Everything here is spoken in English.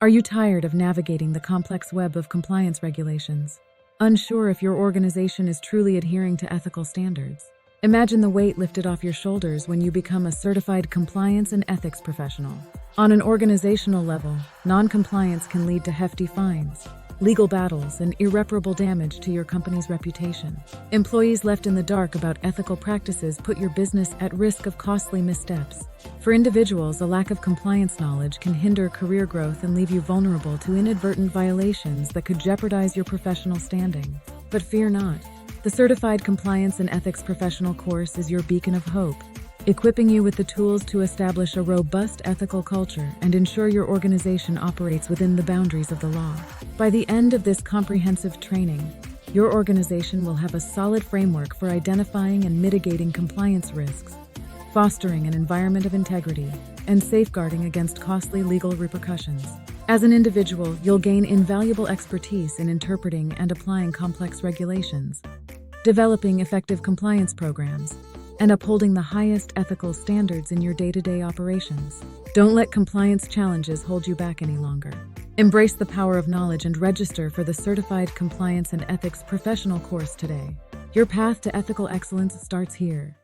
Are you tired of navigating the complex web of compliance regulations? Unsure if your organization is truly adhering to ethical standards? Imagine the weight lifted off your shoulders when you become a certified compliance and ethics professional. On an organizational level, non-compliance can lead to hefty fines, legal battles, and irreparable damage to your company's reputation. Employees left in the dark about ethical practices put your business at risk of costly missteps. For individuals, a lack of compliance knowledge can hinder career growth and leave you vulnerable to inadvertent violations that could jeopardize your professional standing. But fear not. The Certified Compliance and Ethics Professional course is your beacon of hope, equipping you with the tools to establish a robust ethical culture and ensure your organization operates within the boundaries of the law. By the end of this comprehensive training, your organization will have a solid framework for identifying and mitigating compliance risks, fostering an environment of integrity, and safeguarding against costly legal repercussions. As an individual, you'll gain invaluable expertise in interpreting and applying complex regulations, developing effective compliance programs, and upholding the highest ethical standards in your day-to-day operations. Don't let compliance challenges hold you back any longer. Embrace the power of knowledge and register for the Certified Compliance and Ethics Professional course today. Your path to ethical excellence starts here.